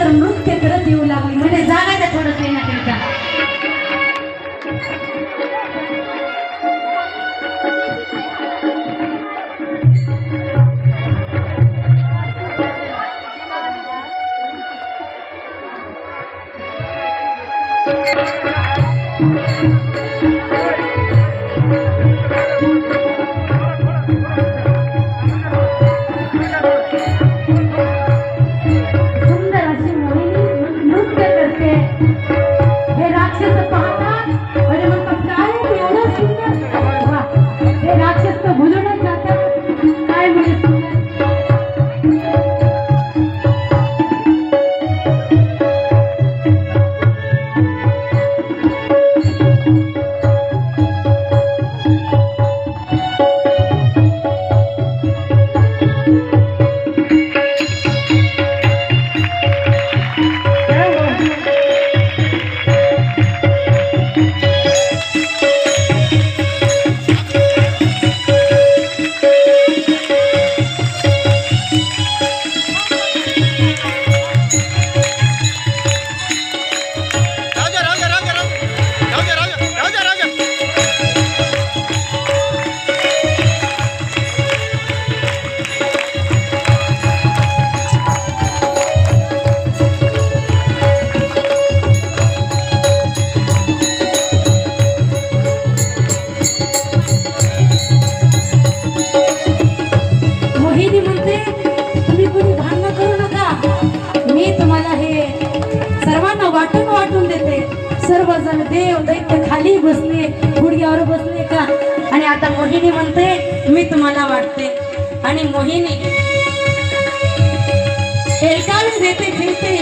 सुंदर नृत्य करत येऊ लागली. म्हणजे जागा त्या थोडं येण्याकरिता सर्वजण देव दैत्य खाली बसले, गुडघ्यावर बसले का. आणि आता मोहिनी म्हणते मी तुम्हाला वाटते. आणि मोहिनी एकाच देते फिरते